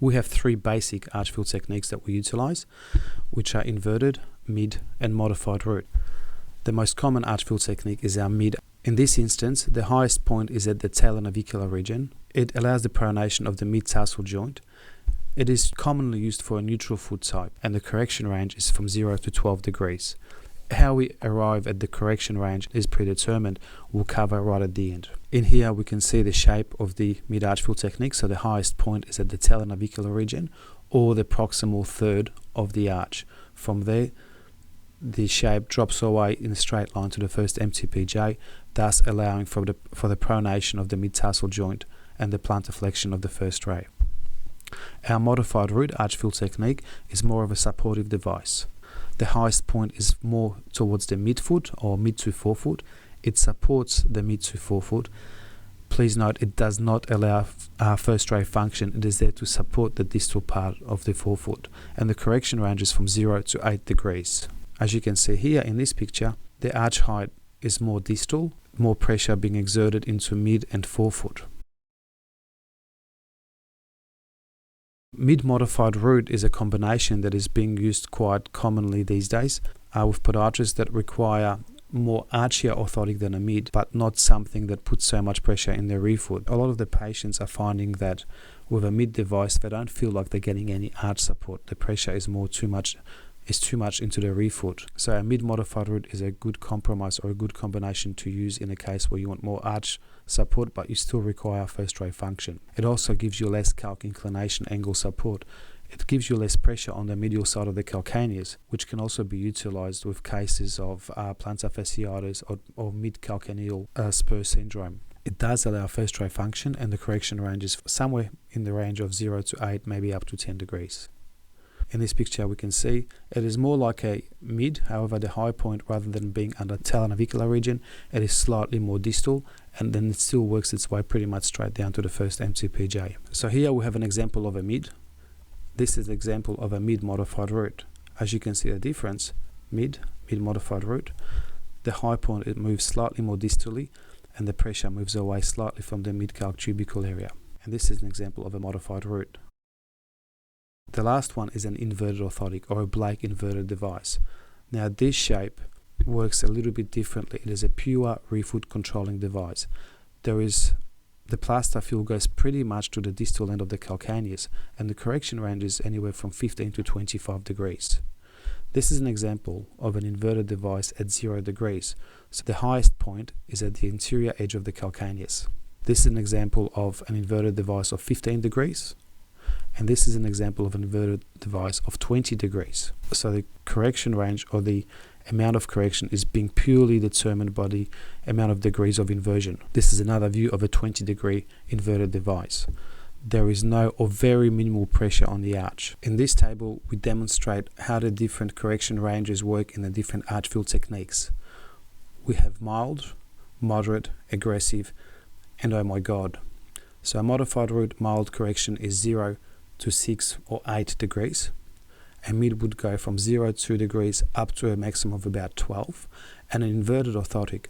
We have three basic arch fill techniques that we utilize, which are inverted, mid, and modified root. The most common arch fill technique is our mid. In this instance, the highest point is at the talonavicular region. It allows the pronation of the mid-tarsal joint. It is commonly used for a neutral foot type, and the correction range is from 0 to 12 degrees. How we arrive at the correction range is predetermined. We'll cover right at the end. In here, we can see the shape of the mid-arch fill technique. So the highest point is at the talonavicular region, or the proximal third of the arch. From there, the shape drops away in a straight line to the first MTPJ, thus allowing for the pronation of the mid-tarsal joint and the plantar flexion of the first ray. Our modified root arch fill technique is more of a supportive device. The highest point is more towards the midfoot or mid to forefoot. It supports the mid to forefoot. Please note, it does not allow first ray function. It is there to support the distal part of the forefoot, and the correction ranges from 0 to 8 degrees. As you can see here in this picture, the arch height is more distal, more pressure being exerted into mid and forefoot. Mid-modified root is a combination that is being used quite commonly these days with podiatrists that require more archier orthotic than a mid, but not something that puts so much pressure in their rear foot. A lot of the patients are finding that with a mid device, they don't feel like they're getting any arch support. The pressure is too much into the rear foot. So a mid-modified root is a good compromise or a good combination to use in a case where you want more arch support, but you still require first ray function. It also gives you less calc inclination angle support. It gives you less pressure on the medial side of the calcaneus, which can also be utilized with cases of plantar fasciitis or mid-calcaneal spur syndrome. It does allow first ray function, and the correction range is somewhere in the range of 0 to 8, maybe up to 10 degrees. In this picture, we can see it is more like a mid. However, the high point, rather than being under talonavicular region, it is slightly more distal, and then it still works its way pretty much straight down to the first MTPJ. So here we have an example of a mid. This is an example of a mid-modified root. As you can see the difference, mid-modified root, the high point, it moves slightly more distally, and the pressure moves away slightly from the mid-calc tubercle area. And this is an example of a modified root. The last one is an inverted orthotic or a Blake inverted device. Now this shape works a little bit differently. It is a pure rear foot controlling device. The plaster fill goes pretty much to the distal end of the calcaneus, and the correction range is anywhere from 15 to 25 degrees. This is an example of an inverted device at 0 degrees. So the highest point is at the anterior edge of the calcaneus. This is an example of an inverted device of 15 degrees. And this is an example of an inverted device of 20 degrees. So the correction range, or the amount of correction, is being purely determined by the amount of degrees of inversion. This is another view of a 20-degree inverted device. There is no or very minimal pressure on the arch. In this table, we demonstrate how the different correction ranges work in the different arch fill techniques. We have mild, moderate, aggressive, and oh my god. So a modified root mild correction is 0 to 6 or 8 degrees. A mid would go from 0 to 2 degrees up to a maximum of about 12. And an inverted orthotic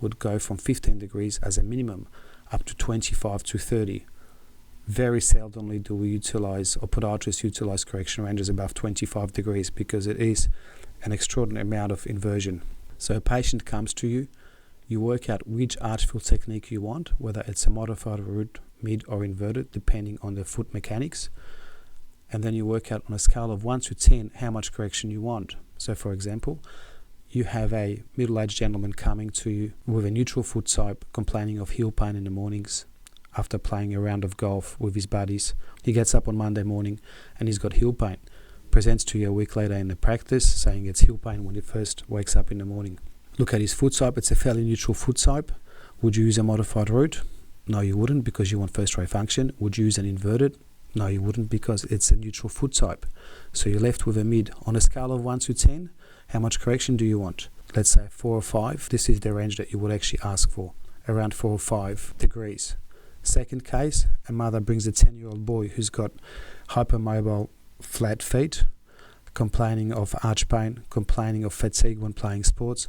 would go from 15 degrees as a minimum up to 25 to 30. Very seldomly do we utilize, or podiatrists utilize, correction ranges above 25 degrees because it is an extraordinary amount of inversion. So a patient comes to you, you work out which arch fill technique you want, whether it's a modified root, mid or inverted, depending on the foot mechanics. And then you work out on a scale of 1 to 10 how much correction you want. So for example, you have a middle-aged gentleman coming to you with a neutral foot type, complaining of heel pain in the mornings after playing a round of golf with his buddies. He gets up on Monday morning and he's got heel pain. Presents to you a week later in the practice saying it's heel pain when he first wakes up in the morning. Look at his foot type, it's a fairly neutral foot type. Would you use a modified root? No, you wouldn't, because you want first ray function. Would you use an inverted? No, you wouldn't, because it's a neutral foot type. So you're left with a mid. On a scale of 1 to 10, how much correction do you want? Let's say 4 or 5. This is the range that you would actually ask for, around 4 or 5 degrees. Second case, a mother brings a 10-year-old boy who's got hypermobile flat feet, complaining of arch pain, complaining of fatigue when playing sports.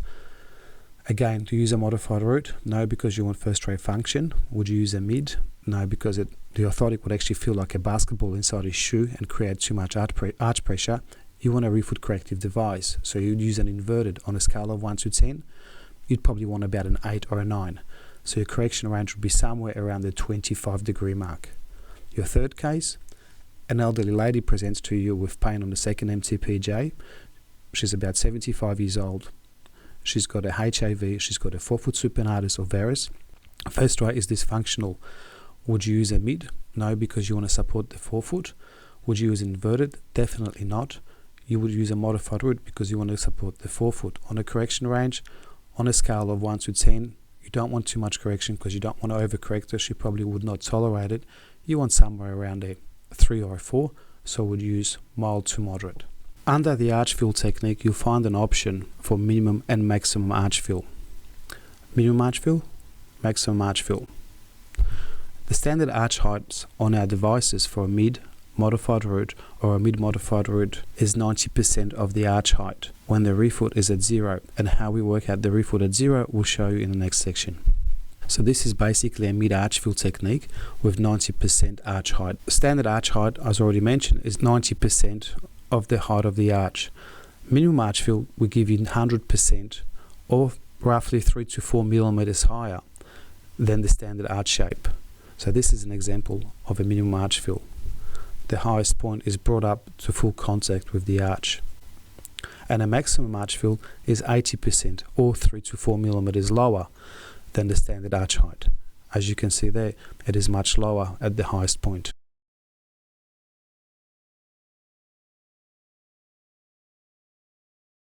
Again, to use a modified root? No, because you want first ray function. Would you use a mid? No, because the orthotic would actually feel like a basketball inside his shoe and create too much arch pressure. You want a rear foot corrective device, so you'd use an inverted. On a scale of 1 to 10, you'd probably want about an 8 or a 9. So your correction range would be somewhere around the 25-degree mark. Your third case, an elderly lady presents to you with pain on the second MTPJ. She's about 75 years old. She's got a HAV, she's got a forefoot supinatus or varus. First right is dysfunctional. Would you use a mid? No, because you want to support the forefoot. Would you use inverted? Definitely not. You would use a modified root because you want to support the forefoot. On a correction range, on a scale of 1 to 10, you don't want too much correction because you don't want to overcorrect her. She probably would not tolerate it. You want somewhere around a 3 or a 4, so would use mild to moderate. Under the arch fill technique, you'll find an option for minimum and maximum arch fill. Minimum arch fill, maximum arch fill. The standard arch heights on our devices for a mid modified root or a mid modified root is 90% of the arch height when the rear foot is at 0, and how we work out the rear foot at 0 we'll show you in the next section. So this is basically a mid arch fill technique with 90% arch height. Standard arch height, as already mentioned, is 90% of the height of the arch. Minimum arch fill will give you 100% or roughly 3 to 4 millimeters higher than the standard arch shape. So this is an example of a minimum arch fill. The highest point is brought up to full contact with the arch. And a maximum arch fill is 80% or 3 to 4 millimeters lower than the standard arch height. As you can see there, it is much lower at the highest point.